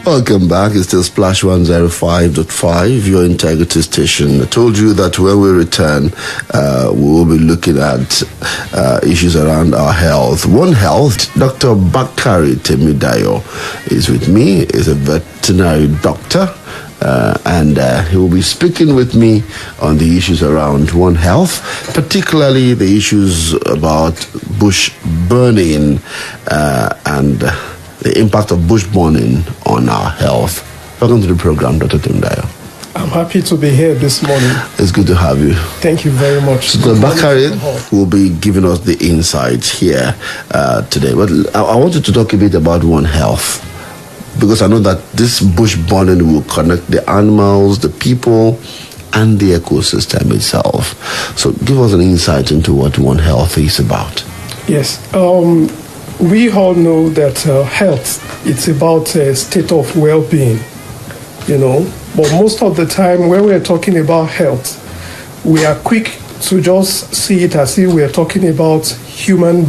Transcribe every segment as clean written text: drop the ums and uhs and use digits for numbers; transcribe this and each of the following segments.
Welcome back. It's still Splash 105.5, your integrity station. I told you that when we return, we will be looking at issues around our health. One Health, Dr. Bakari Temidayo is with me. He's a veterinary doctor. And he will be speaking with me on the issues around One Health, particularly the issues about bush burning and the impact of bush burning on our health. Welcome to the program, Dr. Temidayo. I'm happy to be here this morning. It's good to have you. Thank you very much. So Dr. Bakari will be giving us the insights here today. But I wanted to talk a bit about One Health, because I know that this bush burning will connect the animals, the people, and the ecosystem itself. So give us an insight into what One Health is about. Yes. We all know that health, it's about a state of well-being, But most of the time when we're talking about health, we are quick to just see it as if we're talking about human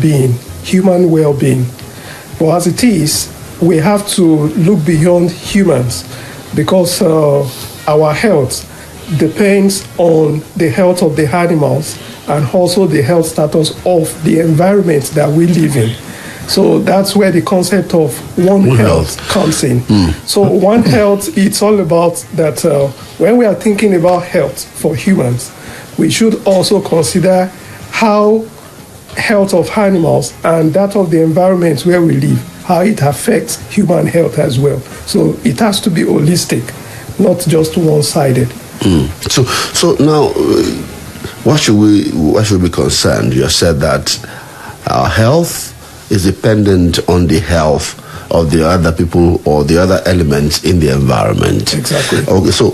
well-being. But as it is, we have to look beyond humans, because our health depends on the health of the animals and also the health status of the environment that we live in. So that's where the concept of One Health comes in. So One Health, it's all about that when we are thinking about health for humans, we should also consider how health of animals and that of the environment where we live, how it affects human health as well. So it has to be holistic, not just one-sided. So now, why should we be concerned? You have said that our health is dependent on the health of the other people or the other elements in the environment. Exactly. Okay, so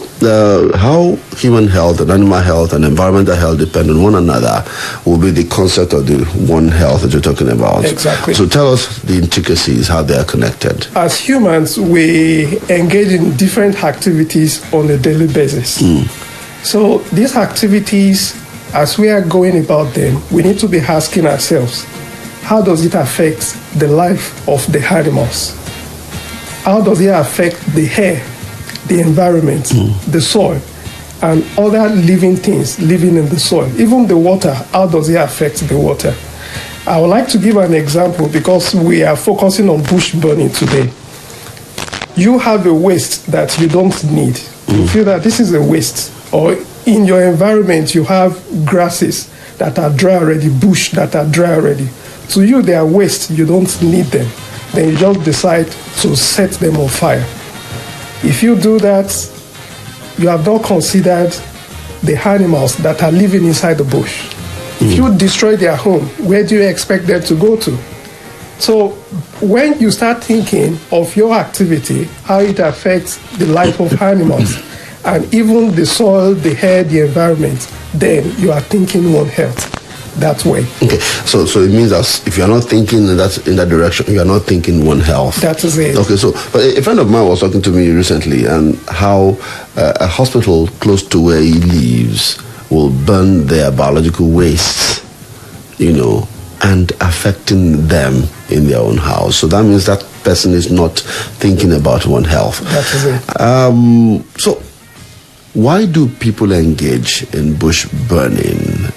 how human health and animal health and environmental health depend on one another will be the concept of the One Health that you're talking about. Exactly. So tell us the intricacies, how they are connected. As humans, we engage in different activities on a daily basis. So these activities, as we are going about them, we need to be asking ourselves, how does it affect the life of the animals? How does it affect the air, the environment, the soil, and other living things living in the soil? Even the water, how does it affect the water? I would like to give an example, because we are focusing on bush burning today. You have a waste that you don't need. You feel that this is a waste. Or in your environment, you have grasses that are dry already, bush that are dry already. To you, they are waste. You don't need them. Then you just decide to set them on fire. If you do that, you have not considered the animals that are living inside the bush. If you destroy their home, where do you expect them to go to? So when you start thinking of your activity, how it affects the life of animals, and even the soil, the air, the environment, then you are thinking One Health that way. Okay, so it means that if you're not thinking in that direction, you're not thinking One Health. That is it. Okay, so but a friend of mine was talking to me recently, and how a hospital close to where he lives will burn their biological wastes, and affecting them in their own house. So that means that person is not thinking about One Health. That is it. So why do people engage in bush burning?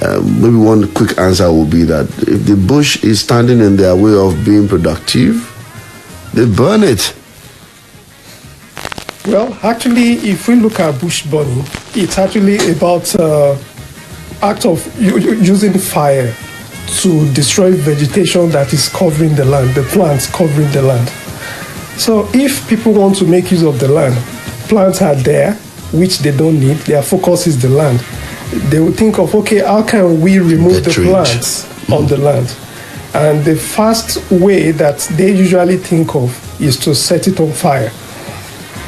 Maybe one quick answer will be that if the bush is standing in their way of being productive, they burn it. Well, actually, if we look at bush burning, it's actually about act of using fire to destroy vegetation that is covering the land, the plants covering the land. So if people want to make use of the land, plants are there, which they don't need, their focus is the land. They will think of, okay, how can we remove the plants on the land? And the first way that they usually think of is to set it on fire.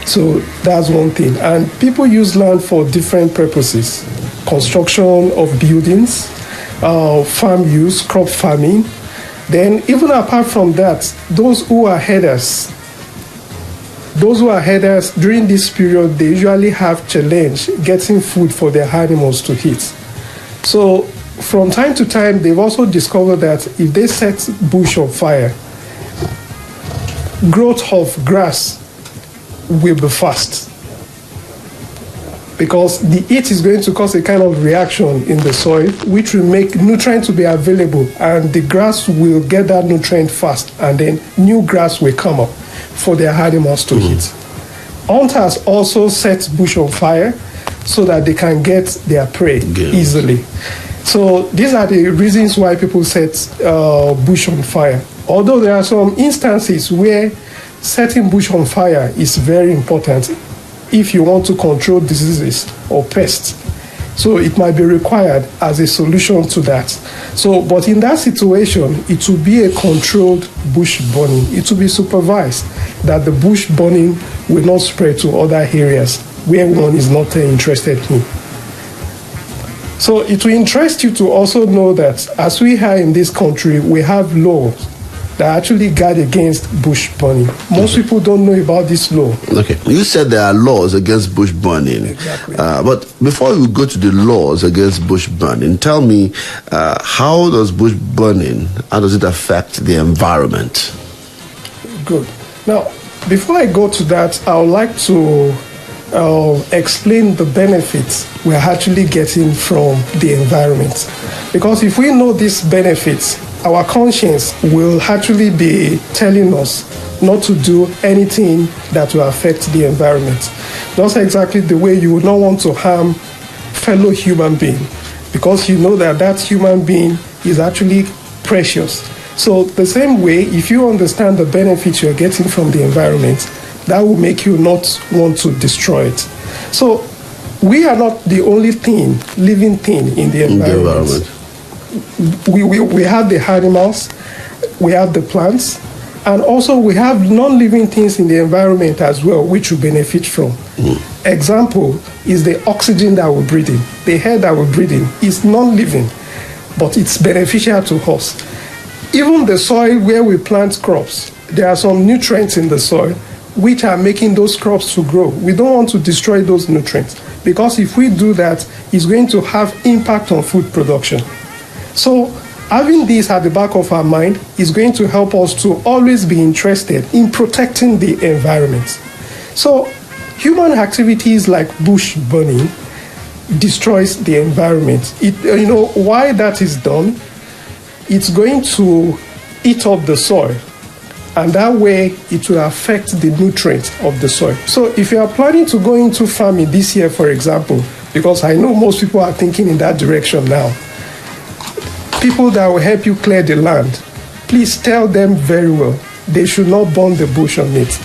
So that's one thing. And people use land for different purposes. Construction of buildings, farm use, crop farming. Then even apart from that, those who are herders during this period, they usually have challenge getting food for their animals to eat. So from time to time, they've also discovered that if they set bush on fire, growth of grass will be fast, because the heat is going to cause a kind of reaction in the soil, which will make nutrients to be available, and the grass will get that nutrient fast, and then new grass will come up for their animals to eat. Hunters also set bush on fire so that they can get their prey easily. So these are the reasons why people set bush on fire. Although there are some instances where setting bush on fire is very important if you want to control diseases or pests. So it might be required as a solution to that. So, but in that situation, it will be a controlled bush burning. It will be supervised that the bush burning will not spread to other areas where one is not interested in. So it will interest you to also know that as we are in this country, we have laws that actually guard against bush burning. Most people don't know about this law. Okay. You said there are laws against bush burning. Exactly. But before we go to the laws against bush burning, tell me, how does bush burning, how does it affect the environment? Good. Now, before I go to that, I would like to explain the benefits we're actually getting from the environment. Because if we know these benefits, our conscience will actually be telling us not to do anything that will affect the environment. Just exactly the way you would not want to harm fellow human being, because you know that that human being is actually precious. So the same way, if you understand the benefits you're getting from the environment, that will make you not want to destroy it. So we are not the only thing, living thing in the environment. We have the animals, we have the plants, and also we have non-living things in the environment as well, which we benefit from. Example is the oxygen that we're breathing. The air that we're breathing is non-living, but it's beneficial to us. Even the soil where we plant crops, there are some nutrients in the soil which are making those crops to grow. We don't want to destroy those nutrients, because if we do that, it's going to have impact on food production. So having this at the back of our mind is going to help us to always be interested in protecting the environment. So human activities like bush burning destroys the environment. Why that is done, it's going to eat up the soil, and that way it will affect the nutrients of the soil. So if you are planning to go into farming this year, for example, because I know most people are thinking in that direction now, people that will help you clear the land, please tell them very well they should not burn the bush on it.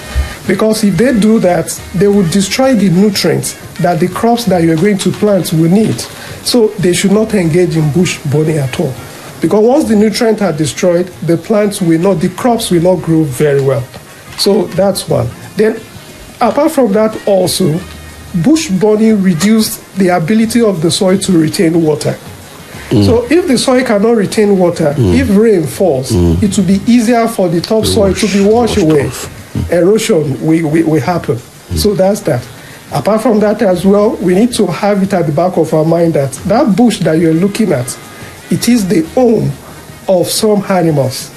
Because if they do that, they will destroy the nutrients that the crops that you're going to plant will need. So they should not engage in bush burning at all. Because once the nutrients are destroyed, the crops will not grow very well. So that's one. Then, apart from that also, bush burning reduces the ability of the soil to retain water. So if the soil cannot retain water, if rain falls, it will be easier for the topsoil to be washed away. Erosion will happen. So that's that. Apart from that as well, we need to have it at the back of our mind that that bush that you're looking at, it is the home of some animals.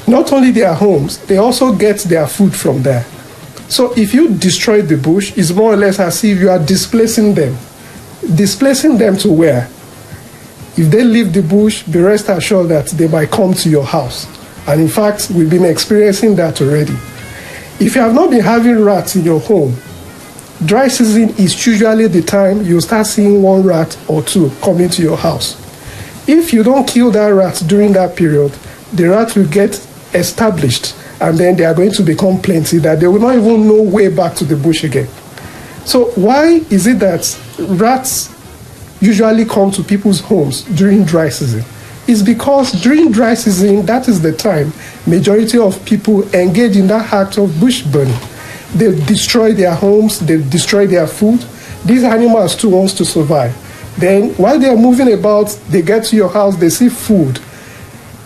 Not only their homes, they also get their food from there. So if you destroy the bush, it's more or less as if you are displacing them. Displacing them to where? If they leave the bush, be rest assured that they might come to your house. And in fact, we've been experiencing that already. If you have not been having rats in your home, dry season is usually the time you start seeing one rat or two coming to your house. If you don't kill that rat during that period, the rat will get established, and then they are going to become plenty that they will not even know way back to the bush again. So why is it that rats usually come to people's homes during dry season? It's because during dry season, that is the time majority of people engage in that act of bush burning. They destroy their homes, they destroy their food. These animals too wants to survive. Then while they are moving about, they get to your house, they see food.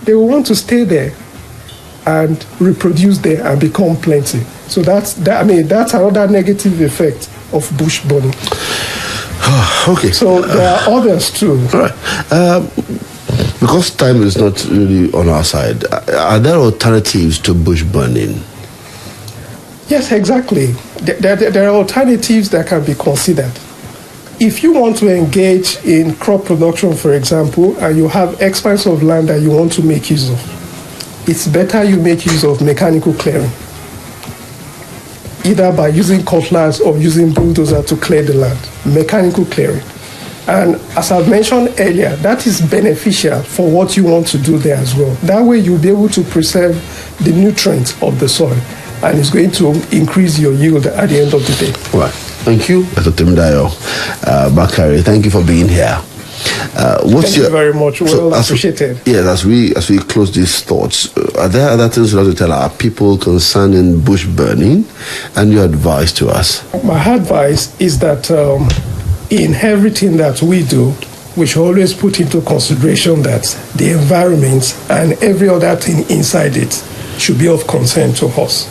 They will want to stay there and reproduce there and become plenty. So that's another negative effect of bush burning. Okay. So there are others too. All right. Because time is not really on our side, are there alternatives to bush burning? Yes, exactly. There are alternatives that can be considered. If you want to engage in crop production, for example, and you have expanse of land that you want to make use of, it's better you make use of mechanical clearing, either by using cutlass or using bulldozer to clear the land, mechanical clearing. And as I've mentioned earlier, that is beneficial for what you want to do there as well. That way you'll be able to preserve the nutrients of the soil, and it's going to increase your yield at the end of the day. Right. Thank you, Dr. Temidayo Bakari. Thank you for being here. Thank you very much. Well appreciated. Yes, as we close these thoughts, are there other things you want to tell our people concerning bush burning and your advice to us? My advice is that in everything that we do, we should always put into consideration that the environment and every other thing inside it should be of concern to us.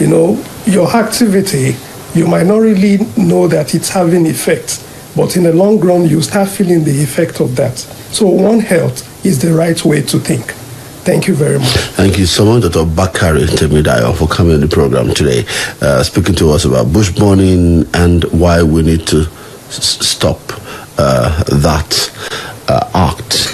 You know, your activity, you might not really know that it's having effect, but in the long run, you start feeling the effect of that. So One Health is the right way to think. Thank you very much. Thank you so much, Dr. Bakari Temidayo, for coming on the program today, speaking to us about bush burning and why we need to stop that act.